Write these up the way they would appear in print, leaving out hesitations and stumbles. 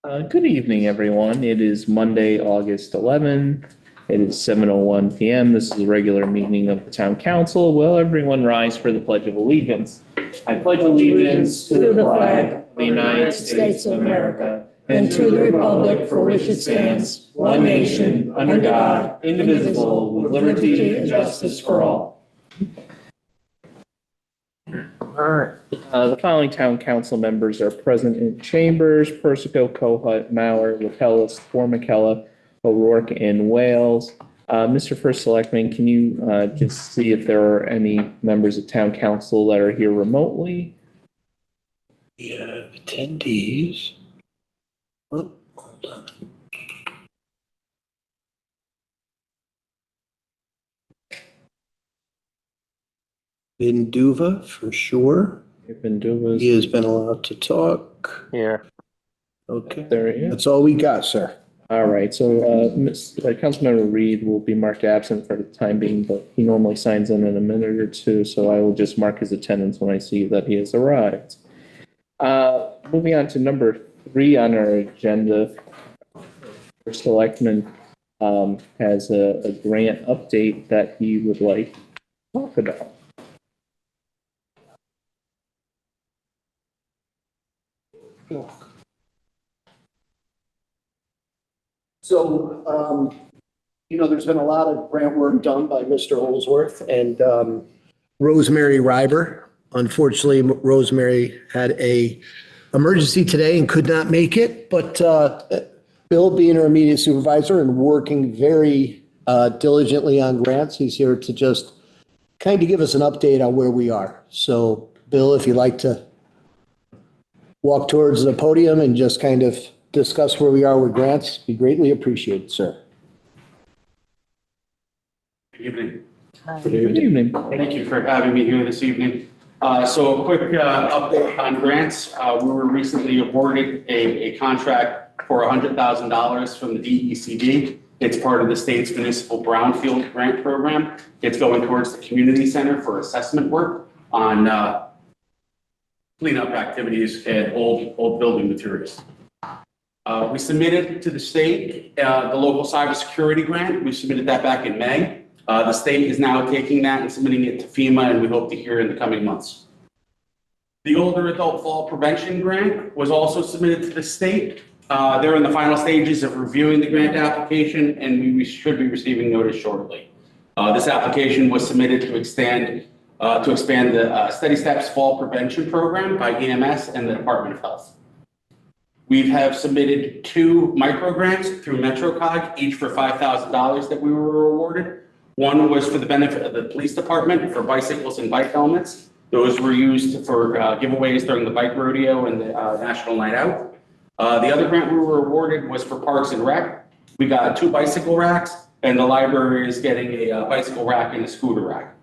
Good evening, everyone. It is Monday, August 11. It is 7:01 p.m. This is a regular meeting of the town council. Will everyone rise for the Pledge of Allegiance? I pledge allegiance to the flag of the United States of America and to the republic for which it stands, one nation, under God, indivisible, with liberty and justice for all. All right. The following town council members are present in chambers: Persico, Kohut, Mauer, Lapellis, Formicella, O'Rourke, and Wales. Mr. First Selectman, can you just see if there are any members of town council that are here remotely? We have attendees. Oh, hold on. Vinduva for sure. He has been allowed to talk. Here. Okay. There he is. That's all we got, sir. All right, so Councilmember Reed will be marked absent for the time being, but he normally signs in a minute or two, so I will just mark his attendance when I see that he has arrived. Moving on to number 3 on our agenda, First Selectman has a grant update that he would like to talk about. So, there's been a lot of grant work done by Mr. Holsworth and Rosemary Reiber. Unfortunately, Rosemary had a emergency today and could not make it, but Bill, being her immediate supervisor and working very diligently on grants, he's here to just kind of give us an update on where we are. So, Bill, if you'd like to walk towards the podium and just kind of discuss where we are with grants, be greatly appreciated, sir. Good evening. Good evening. Thank you for having me here this evening. So a quick update on grants. We were recently awarded a contract for $100,000 from the DECD. It's part of the state's municipal brownfield grant program. It's going towards the community center for assessment work on cleanup activities and old building materials. We submitted to the state the local cybersecurity grant. We submitted that back in May. The state is now taking that and submitting it to FEMA, and we hope to hear in the coming months. The older adult fall prevention grant was also submitted to the state. They're in the final stages of reviewing the grant application, and we should be receiving notice shortly. This application was submitted to expand the Steady Steps Fall Prevention Program by EMS and the Department of Health. We have submitted 2 micro grants through MetroCog, each for $5,000 that we were awarded. One was for the benefit of the police department for bicycles and bike helmets. Those were used for giveaways during the bike rodeo and the National Night Out. The other grant we were awarded was for Parks and Rec. We got 2 bicycle racks, and the library is getting a bicycle rack and a scooter rack.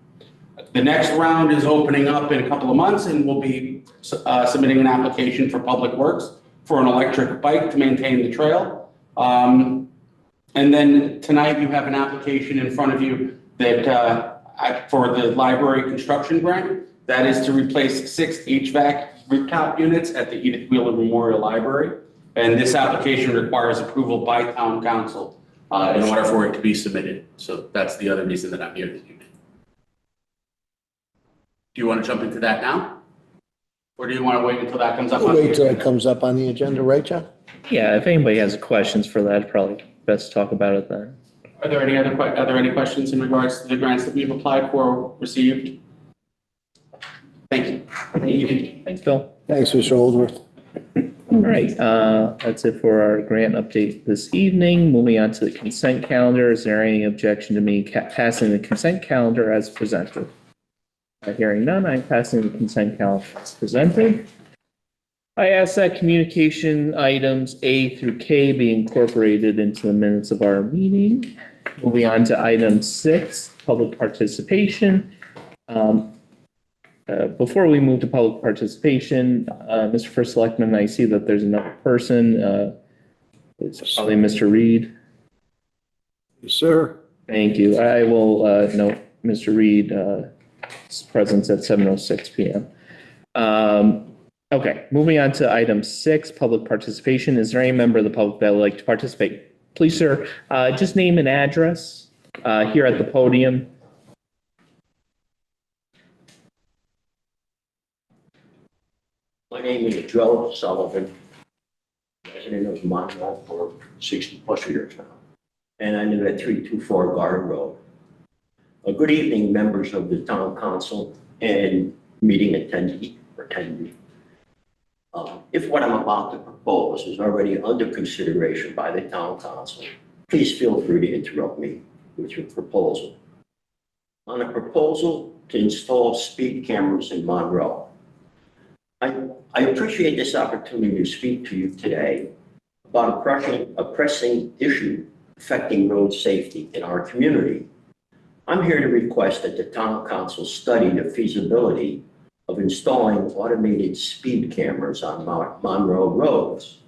The next round is opening up in a couple of months, and we'll be submitting an application for Public Works for an electric bike to maintain the trail. And then tonight you have an application in front of you that for the library construction grant. That is to replace 6 HVAC rooftop units at the Edith Wheeler Memorial Library. And this application requires approval by town council in order for it to be submitted. So that's the other reason that I'm here this evening. Do you want to jump into that now? Or do you want to wait until that comes up? We'll wait till it comes up on the agenda, right, John? Yeah, if anybody has questions for that, probably best talk about it then. Are there any questions in regards to the grants that we've applied for or received? Thank you. Thanks, Bill. Thanks, Mr. Holdsworth. All right, that's it for our grant update this evening. Moving on to the consent calendar. Is there any objection to me passing the consent calendar as presented? Hearing none, I'm passing the consent calendar as presented. I ask that communication items A through K be incorporated into the minutes of our meeting. Moving on to item 6, public participation. Before we move to public participation, Mr. First Selectman, I see that there's another person. It's probably Mr. Reed. Yes, sir. Thank you. I will note Mr. Reed's presence at 7:06 p.m. Okay, moving on to item 6, public participation. Is there any member of the public that would like to participate? Please, sir, just name and address here at the podium. My name is Joe Sullivan, resident of Monroe for 60+ years now, and I live at 324 Garden Road. Good evening, members of the Town Council and meeting attendee. If what I'm about to propose is already under consideration by the Town Council, please feel free to interrupt me with your proposal. On a proposal to install speed cameras in Monroe, I appreciate this opportunity to speak to you today about a pressing issue affecting road safety in our community. I'm here to request that the Town Council study the feasibility of installing automated speed cameras on Monroe roads,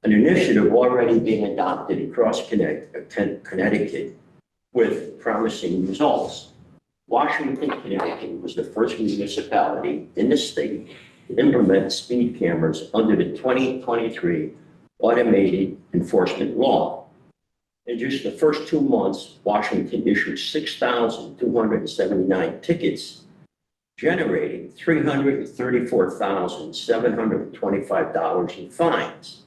an initiative already being adopted across Connecticut with promising results. Washington, Connecticut was the first municipality in the state to implement speed cameras under the 2023 automated enforcement law. In just the first 2 months, Washington issued 6,279 tickets, generating $334,725 in fines.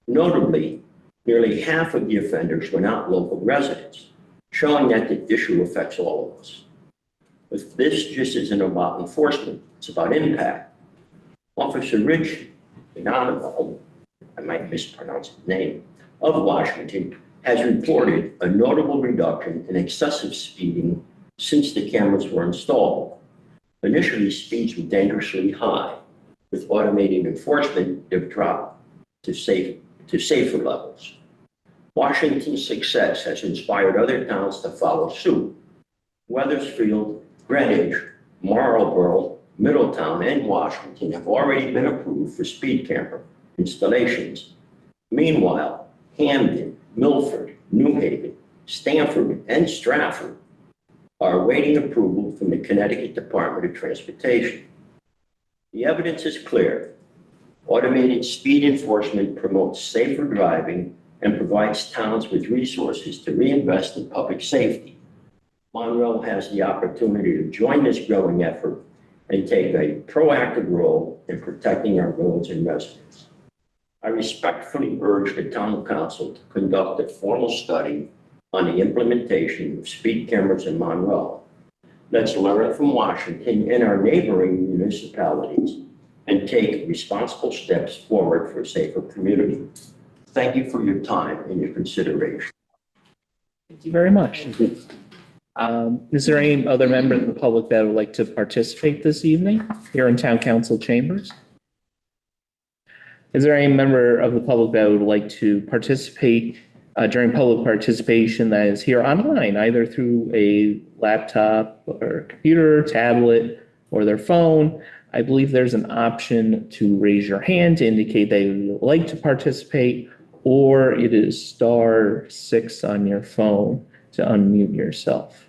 Notably, nearly half of the offenders were not local residents, showing that the issue affects all of us. But this just isn't about enforcement, it's about impact. Officer Rich Anonimo, I might mispronounce his name, of Washington, has reported a notable reduction in excessive speeding since the cameras were installed. Initially, speeds were dangerously high. With automated enforcement, they've dropped to safer levels. Washington's success has inspired other towns to follow suit. Weathersfield, Greenwich, Marlborough, Middletown, and Washington have already been approved for speed camera installations. Meanwhile, Hamden, Milford, New Haven, Stamford, and Stratford are awaiting approval from the Connecticut Department of Transportation. The evidence is clear. Automated speed enforcement promotes safer driving and provides towns with resources to reinvest in public safety. Monroe has the opportunity to join this growing effort and take a proactive role in protecting our roads and residents. I respectfully urge the Town Council to conduct a formal study on the implementation of speed cameras in Monroe. Let's learn from Washington and our neighboring municipalities and take responsible steps forward for a safer community. Thank you for your time and your consideration. Thank you very much. Is there any other member of the public that would like to participate this evening here in Town Council chambers? Is there any member of the public that would like to participate during public participation that is here online, either through a laptop or computer, tablet, or their phone? I believe there's an option to raise your hand to indicate that you would like to participate, or it is *6 on your phone to unmute yourself.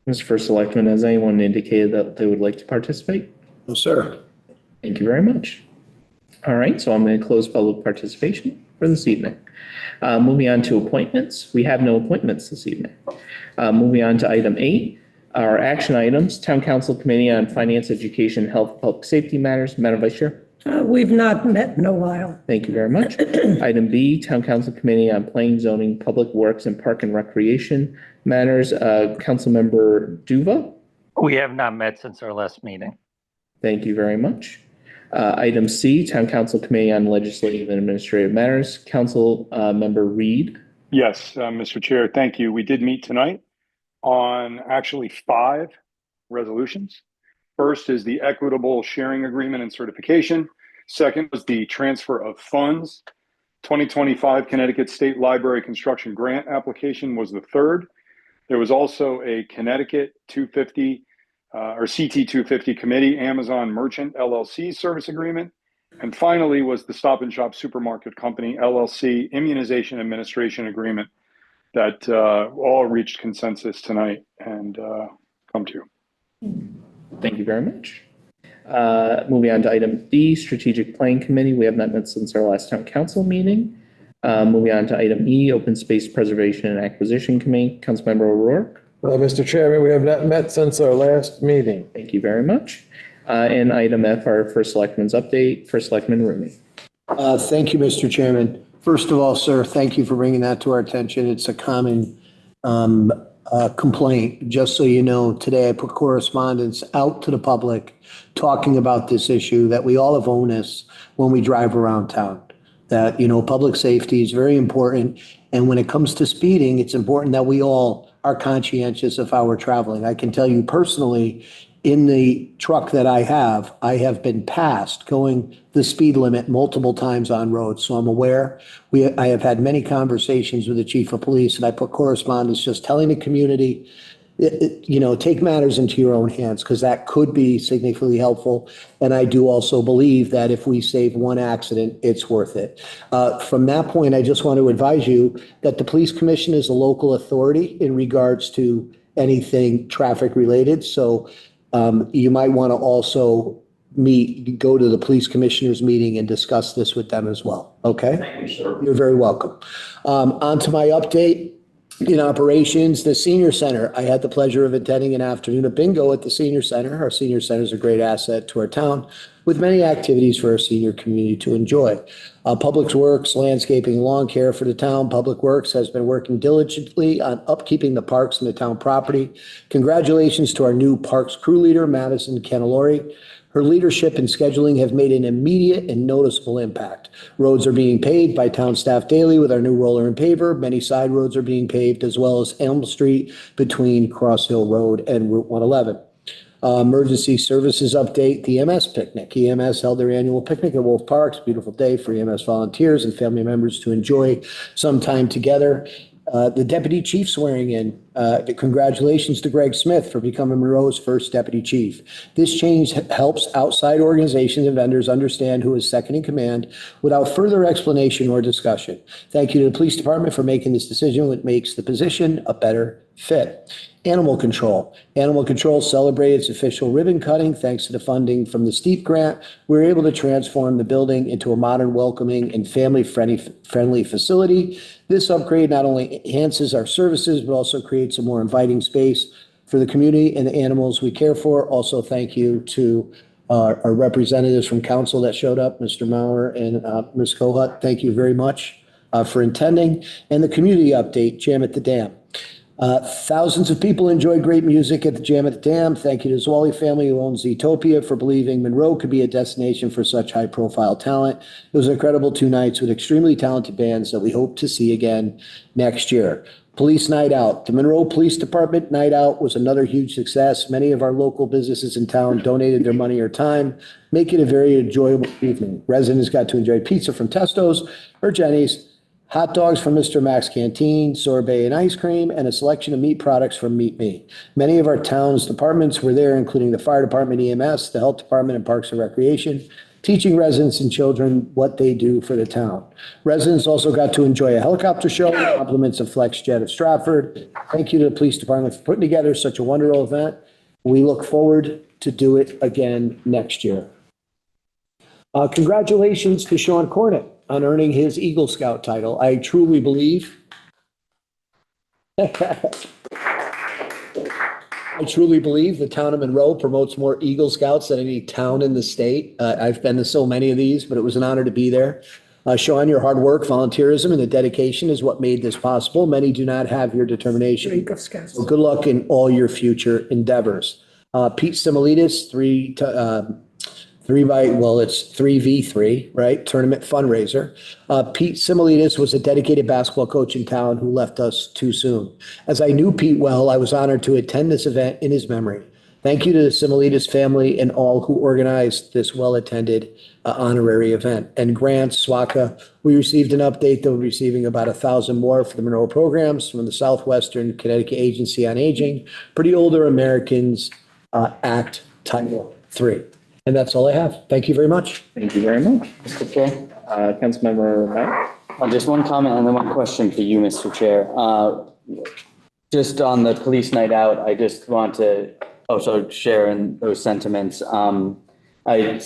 Mr. First Selectman, has anyone indicated that they would like to participate? No, sir. Thank you very much. All right, so I'm going to close public participation for this evening. Moving on to appointments. We have no appointments this evening. Moving on to item 8, our action items, Town Council Committee on Finance, Education, Health, Public Safety Matters. Madam Vice Chair. We've not met in a while. Thank you very much. Item B, Town Council Committee on Planning, Zoning, Public Works, and Park and Recreation Matters. Councilmember Duva. We have not met since our last meeting. Thank you very much. Item C, Town Council Committee on Legislative and Administrative Matters. Council Member Reed. Yes, Mr. Chair, thank you. We did meet tonight on actually 5 resolutions. First is the equitable sharing agreement and certification. Second was the transfer of funds. 2025 Connecticut State Library Construction Grant application was the third. There was also a Connecticut 250 or CT 250 committee, Amazon Merchant LLC service agreement. And finally was the Stop and Shop Supermarket Company LLC immunization administration agreement that all reached consensus tonight and come to. Thank you very much. Moving on to item D, Strategic Planning Committee. We have not met since our last town council meeting. Moving on to item E, Open Space Preservation and Acquisition Committee. Councilmember O'Rourke. Mr. Chairman, we have not met since our last meeting. Thank you very much. And item F, our First Selectman's update. First Selectman Rooney. Thank you, Mr. Chairman. First of all, sir, thank you for bringing that to our attention. It's a common complaint. Just so you know, today I put correspondence out to the public talking about this issue, that we all have onus when we drive around town. That, public safety is very important. And when it comes to speeding, it's important that we all are conscientious of how we're traveling. I can tell you personally, in the truck that I have been passed going the speed limit multiple times on roads. So I'm aware. I have had many conversations with the chief of police, and I put correspondence just telling the community, take matters into your own hands, because that could be significantly helpful. And I do also believe that if we save one accident, it's worth it. From that point, I just want to advise you that the police commission is a local authority in regards to anything traffic related. So you might want to also go to the police commissioners meeting and discuss this with them as well. Okay? Thank you, sir. You're very welcome. On to my update in operations, the senior center. I had the pleasure of attending an afternoon of bingo at the senior center. Our senior center is a great asset to our town, with many activities for our senior community to enjoy. Public Works, landscaping, lawn care for the town. Public Works has been working diligently on upkeeping the parks and the town property. Congratulations to our new parks crew leader, Madison Canalori. Her leadership and scheduling have made an immediate and noticeable impact. Roads are being paved by town staff daily with our new roller and paver. Many side roads are being paved, as well as Elm Street between Cross Hill Road and Route 111. Emergency services update, the EMS picnic. EMS held their annual picnic at Wolf Parks. Beautiful day for EMS volunteers and family members to enjoy some time together. The deputy chief swearing in. Congratulations to Greg Smith for becoming Monroe's first deputy chief. This change helps outside organizations and vendors understand who is second in command without further explanation or discussion. Thank you to the police department for making this decision, which makes the position a better fit. Animal control. Animal control celebrated its official ribbon cutting. Thanks to the funding from the STEEP grant, we were able to transform the building into a modern, welcoming, and family-friendly facility. This upgrade not only enhances our services, but also creates a more inviting space for the community and the animals we care for. Also, thank you to our representatives from council that showed up, Mr. Maurer and Ms. Kohut. Thank you very much for attending. And the community update, Jam at the Dam. Thousands of people enjoyed great music at the Jam at the Dam. Thank you to the Zwally family, who owns Zetopia, for believing Monroe could be a destination for such high-profile talent. It was an incredible 2 nights with extremely talented bands that we hope to see again next year. Police Night Out. The Monroe Police Department Night Out was another huge success. Many of our local businesses in town donated their money or time, making it a very enjoyable evening. Residents got to enjoy pizza from Testo's or Jenny's, hot dogs from Mr. Mac's Canteen, sorbet and ice cream, and a selection of meat products from Meat Me. Many of our town's departments were there, including the fire department, EMS, the health department, and Parks and Recreation, teaching residents and children what they do for the town. Residents also got to enjoy a helicopter show, compliments of FlexJet of Stratford. Thank you to the police department for putting together such a wonderful event. We look forward to do it again next year. Congratulations to Sean Cornett on earning his Eagle Scout title. I truly believe the town of Monroe promotes more Eagle Scouts than any town in the state. I've been to so many of these, but it was an honor to be there. Sean, your hard work, volunteerism, and the dedication is what made this possible. Many do not have your determination. Eagle Scouts. So good luck in all your future endeavors. Pete Similidis, 3v3, right? Tournament fundraiser. Pete Similidis was a dedicated basketball coach in town who left us too soon. As I knew Pete well, I was honored to attend this event in his memory. Thank you to the Similidis family and all who organized this well-attended honorary event. And grants, SWACA, we received an update that we're receiving about 1,000 more for the Monroe programs from the Southwestern Connecticut Agency on Aging for the Older Americans Act Title III. And that's all I have. Thank you very much. Thank you very much. Mr. Chair, Councilmember Matt. just one comment and then one question for you, Mr. Chair. Just on the police night out, I just want to also share in those sentiments. I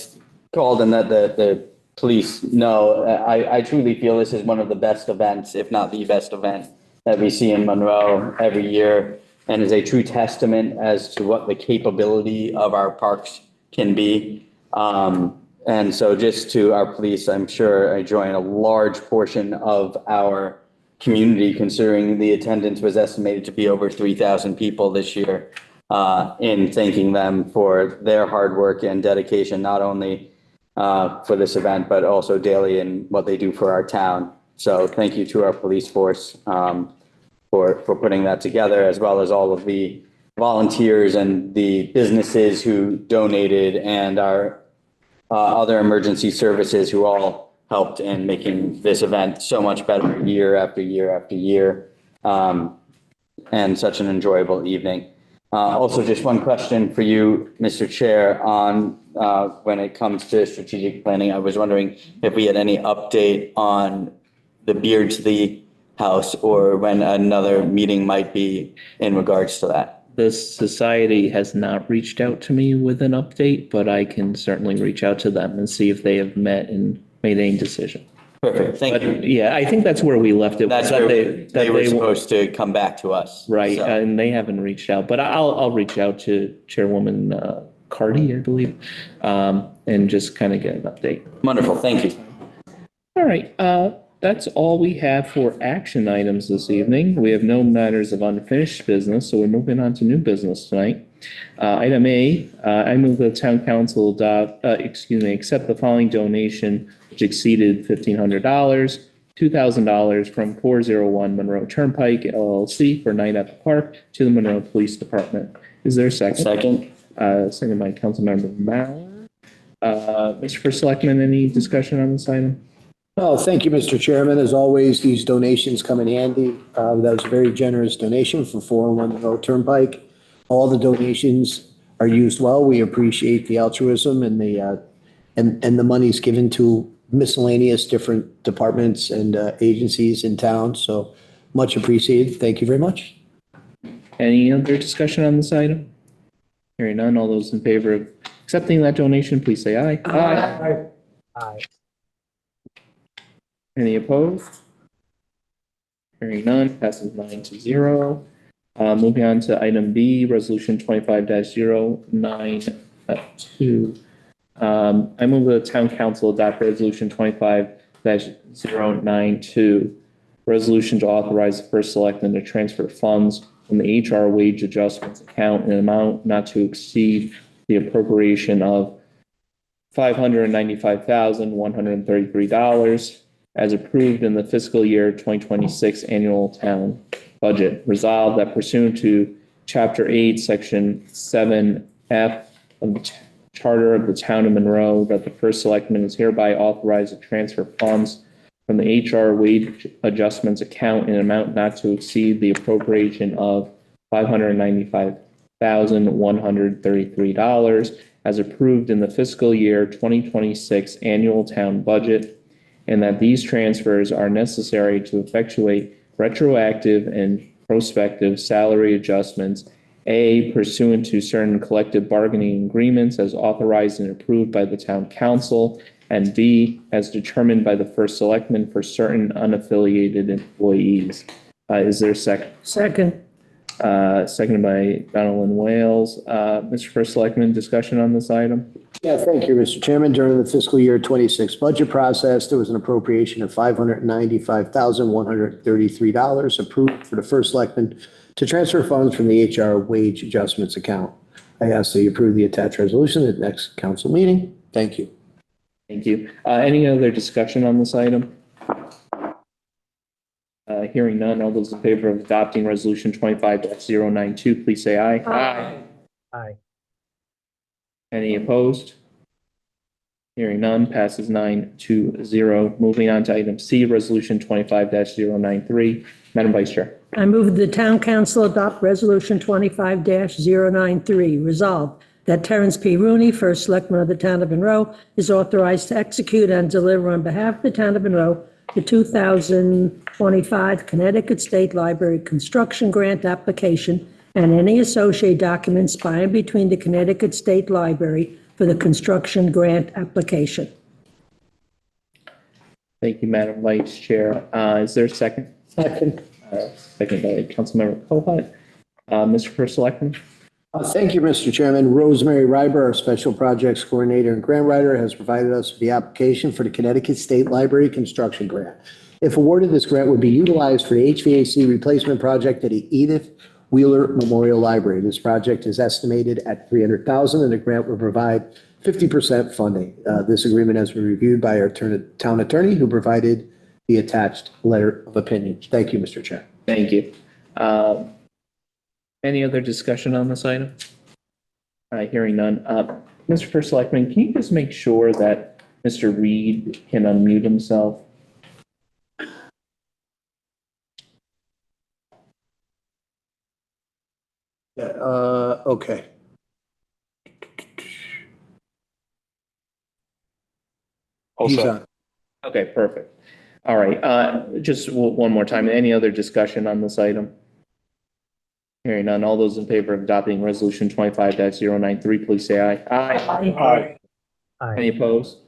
called and let the police know. I truly feel this is one of the best events, if not the best event that we see in Monroe every year, and is a true testament as to what the capability of our parks can be. And so just to our police, I'm sure I join a large portion of our community, considering the attendance was estimated to be over 3,000 people this year, in thanking them for their hard work and dedication, not only for this event, but also daily in what they do for our town. So thank you to our police force for putting that together, as well as all of the volunteers and the businesses who donated, and our other emergency services who all helped in making this event so much better year after year after year, and such an enjoyable evening. Also, just one question for you, Mr. Chair, on when it comes to strategic planning. I was wondering if we had any update on the Beardsley House, or when another meeting might be in regards to that. The society has not reached out to me with an update, but I can certainly reach out to them and see if they have met and made any decision. Perfect, thank But you. yeah, I think that's where we left it. That's that where they were were- supposed to come back to us. Right, So, and they haven't reached out, but I'll reach out to Chairwoman Cardy, I believe, and just kind of get an update. wonderful, thank you. All right, that's all we have for action items this evening. We have no matters of unfinished business, so we're moving on to new business tonight. Item A, I move that town council accept the following donation, which exceeded $1,500, $2,000 from 401 Monroe Turnpike LLC for Night at the Park to the Monroe Police Department. Is there a second? Second, Second by Councilmember Mallon. Mr. First Selectman, any discussion on this item? Oh, thank you, Mr. Chairman. As always, these donations come in handy. That was a very generous donation for 401 Monroe Turnpike. All the donations are used well. We appreciate the altruism and the monies given to miscellaneous different departments and agencies in town. So much appreciated. Thank you very much. Any other discussion on this item? Hearing none, all those in favor of accepting that donation, please say aye. Aye. Any opposed? Hearing none, passes 9-0. Moving on to item B, resolution 25-092. I move that the town council adopt resolution 25-092. Resolution to authorize the first selectman to transfer funds from the HR wage adjustments account in an amount not to exceed the appropriation of $595,133 as approved in the fiscal year 2026 annual town budget. Resolved that pursuant to Chapter 8, Section 7F of the Charter of the Town of Monroe, that the first selectman is hereby authorized to transfer funds from the HR wage adjustments account in an amount not to exceed the appropriation of $595,133 as approved in the fiscal year 2026 annual town budget, and that these transfers are necessary to effectuate retroactive and prospective salary adjustments, A, pursuant to certain collective bargaining agreements as authorized and approved by the town council, and B, as determined by the first selectman for certain unaffiliated employees. Is there a second? Second. Seconded by Donald Wales. Mr. First Selectman, discussion on this item? Yeah, thank you, Mr. Chairman. During the fiscal year 26 budget process, there was an appropriation of $595,133 approved for the first selectman to transfer funds from the HR wage adjustments account. I ask that you approve the attached resolution at the next council meeting. Thank you. Thank you. Any other discussion on this item? Hearing none, all those in favor of adopting resolution 25-092, please say aye. Aye. Aye. Any opposed? Hearing none, passes 9-0. Moving on to item C, resolution 25-093. Madam Vice Chair. I move the town council adopt resolution 25-093. Resolved that Terrence P. Rooney, first selectman of the town of Monroe, is authorized to execute and deliver on behalf of the town of Monroe the 2025 Connecticut State Library Construction Grant application and any associated documents by and between the Connecticut State Library for the construction grant application. Thank you, Madam Vice Chair. Is there a second? Second. Second by Councilmember Kohut. Mr. First Selectman? Thank you, Mr. Chairman. Rosemary Reiber, our Special Projects Coordinator and Grant Writer, has provided us with the application for the Connecticut State Library Construction Grant. If awarded, this grant would be utilized for the HVAC replacement project at the Edith Wheeler Memorial Library. This project is estimated at $300,000, and the grant will provide 50% funding. This agreement has been reviewed by our town attorney, who provided the attached letter of opinion. Thank you, Mr. Chair. Thank you. Any other discussion on this item? Hearing none. Mr. First Selectman, can you just make sure that Mr. Reed can unmute himself? Okay. He's on. Okay, perfect. All right, just one more time. Any other discussion on this item? Hearing none. All those in favor of adopting Resolution 25-093, please say aye. Aye. Any opposed?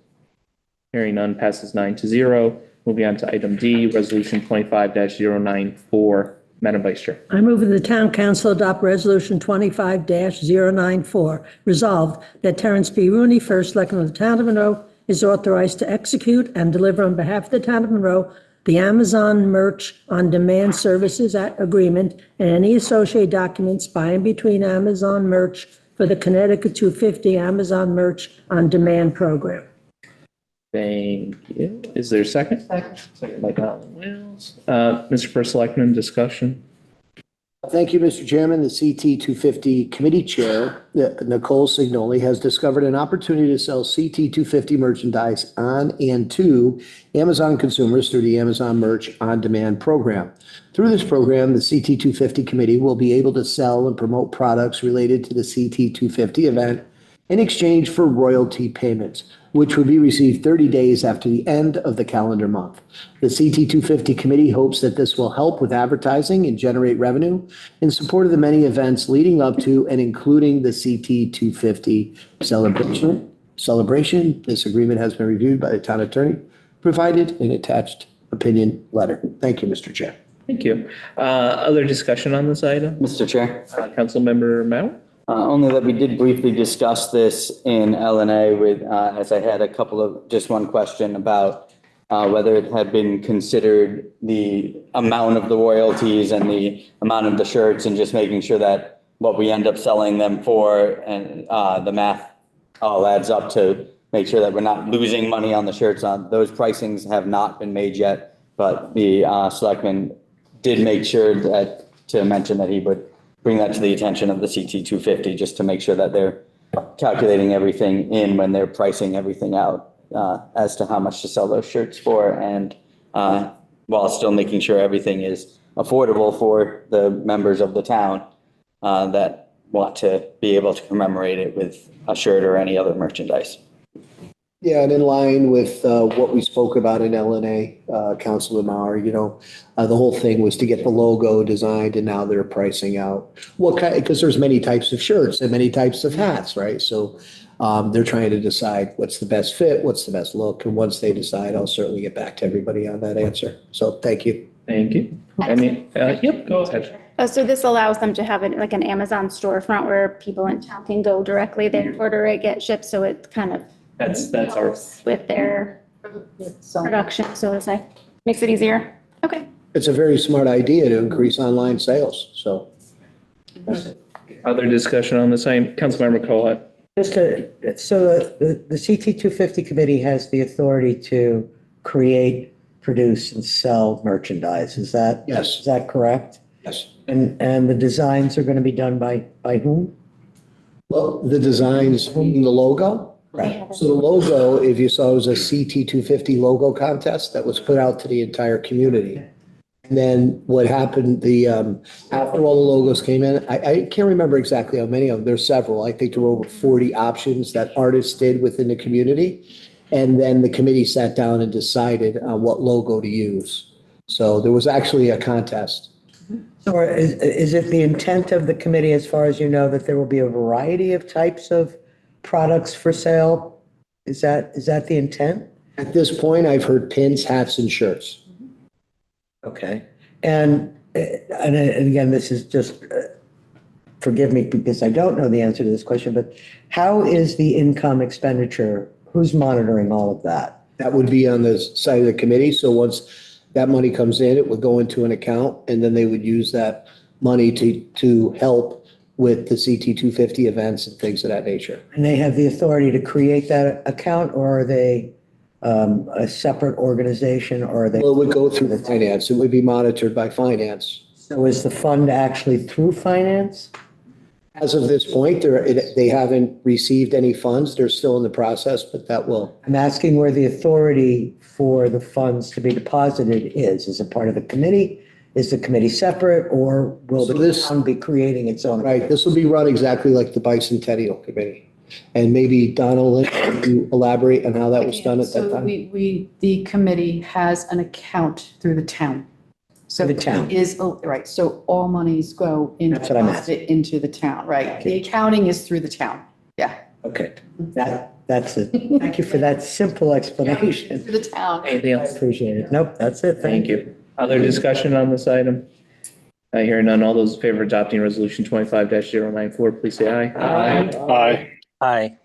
Hearing none, passes 9-0. Moving on to item D, Resolution 25-094. Madam Vice Chair. I move that the town council adopt resolution 25-094. Resolved that Terrence P. Rooney, first selectman of the town of Monroe, is authorized to execute and deliver on behalf of the town of Monroe the Amazon Merch on Demand Services Agreement and any associated documents by and between Amazon Merch for the Connecticut 250 Amazon Merch on Demand Program. Thank you. Is there a second? Second by Donald Wills. Mr. First Selectman, discussion? Thank you, Mr. Chairman. The CT 250 Committee Chair, Nicole Signoli, has discovered an opportunity to sell CT 250 merchandise on and to Amazon consumers through the Amazon Merch On Demand program. Through this program, the CT 250 Committee will be able to sell and promote products related to the CT 250 event in exchange for royalty payments, which would be received 30 days after the end of the calendar month. The CT 250 Committee hopes that this will help with advertising and generate revenue in support of the many events leading up to and including the CT 250 celebration. This agreement has been reviewed by the town attorney, provided an attached opinion letter. Thank you, Mr. Chair. Thank you. Other discussion on this item? Mr. Chair. Councilmember Mauer? Only that we did briefly discuss this in LNA with, as I had just one question about whether it had been considered the amount of the royalties and the amount of the shirts and just making sure that what we end up selling them for and the math all adds up to make sure that we're not losing money on the shirts. Those pricings have not been made yet, but the selectman did make sure to mention that he would bring that to the attention of the CT 250 just to make sure that they're calculating everything in when they're pricing everything out as to how much to sell those shirts for, and while still making sure everything is affordable for the members of the town that want to be able to commemorate it with a shirt or any other merchandise. Yeah, and in line with what we spoke about in LNA, Councilor Mauer, the whole thing was to get the logo designed, and now they're pricing out because there's many types of shirts and many types of hats, right? So they're trying to decide what's the best fit, what's the best look, and once they decide, I'll certainly get back to everybody on that answer. So thank you. Thank you. Yep, go ahead. So this allows them to have like an Amazon storefront where people in town can go directly there, order it, get shipped, so it kind of That's our, helps with their production, so it's like, makes it easier. Okay. It's a very smart idea to increase online sales, so. other discussion on the same, Councilmember Kohut? So the CT 250 committee has the authority to create, produce, and sell merchandise. Is that? Yes. Is that correct? Yes. And the designs are going to be done by whom? Well, the designs, meaning the logo? Right. So the logo, if you saw, was a CT 250 logo contest that was put out to the entire community. And then what happened, after all the logos came in, I can't remember exactly how many of them, there's several. I think there were over 40 options that artists did within the community. And then the committee sat down and decided on what logo to use. So there was actually a contest. So is it the intent of the committee, as far as you know, that there will be a variety of types of products for sale? Is that the intent? At this point, I've heard pins, hats, and shirts. Okay. And again, this is just, forgive me because I don't know the answer to this question, but how is the income expenditure? Who's monitoring all of that? That would be on the side of the committee. So once that money comes in, it would go into an account and then they would use that money to help with the CT 250 events and things of that nature. And they have the authority to create that account, or are they a separate organization, or are they? Well, it would go through the finance. It would be monitored by finance. So is the fund actually through finance? As of this point, they haven't received any funds. They're still in the process, but that will. I'm asking where the authority for the funds to be deposited is. Is it part of the committee? Is the committee separate, or will So the this- town be creating its own? Right, this will be run exactly like the bicentennial committee. And maybe Donald, can you elaborate on how that was done at that So time? the committee has an account through the town. So The town. it is, right, so all monies go into, That's what I meant. deposit into the town, right? The accounting is through the town, yeah. Okay, that's it. Thank you for that simple explanation. Through the town. Anything I else? appreciate it. Nope, that's it. Thank you. Other discussion on this item? I hear none. All those in favor of adopting resolution 25-094, please say aye. Aye. Aye.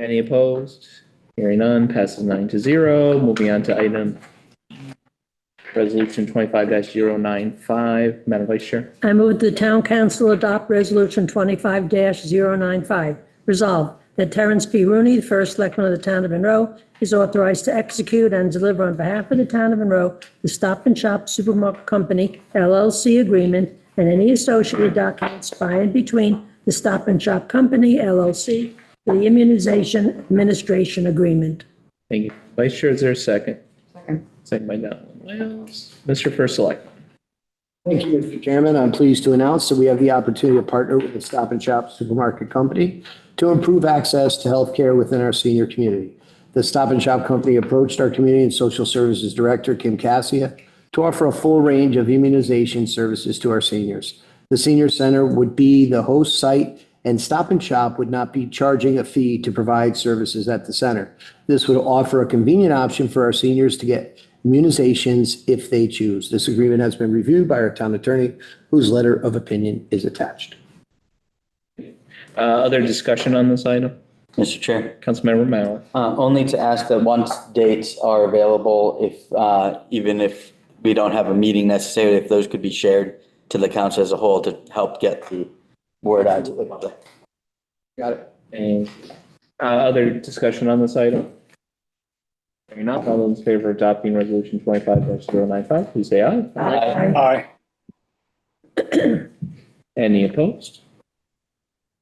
Any opposed? Hearing none, passes 9-0. Moving on to item resolution 25-095. Madam Vice Chair. I move the town council adopt resolution 25-095. Resolved that Terrence P. Rooney, the first selectman of the town of Monroe, is authorized to execute and deliver on behalf of the town of Monroe the Stop and Shop Supermarket Company LLC agreement and any associated documents by and between the Stop and Shop Company LLC for the immunization administration agreement. Thank you. Vice Chair, is there a second? Second. Second by Donald Wales. Mr. First Selectman. Thank you, Mr. Chairman. I'm pleased to announce that we have the opportunity to partner with the Stop and Shop Supermarket Company to improve access to healthcare within our senior community. The Stop and Shop Company approached our Community and Social Services Director, Kim Cassia, to offer a full range of immunization services to our seniors. The senior center would be the host site, and Stop and Shop would not be charging a fee to provide services at the center. This would offer a convenient option for our seniors to get immunizations if they choose. This agreement has been reviewed by our town attorney, whose letter of opinion is attached. Other discussion on this item? Mr. Chair, Councilmember Mauer. only to ask that once dates are available, if, even if we don't have a meeting necessarily, if those could be shared to the council as a whole to help get the word out to the public. Got it. And other discussion on this item? Hearing none, all those in favor of adopting resolution 25-095, please say aye. Aye. Any opposed?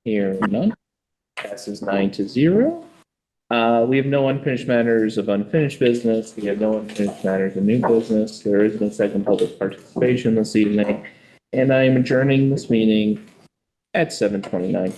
Hearing none, passes 9-0. We have no unfinished matters of unfinished business. We have no unfinished matters of new business. There is no second public participation this evening. And I am adjourning this meeting at 7:29.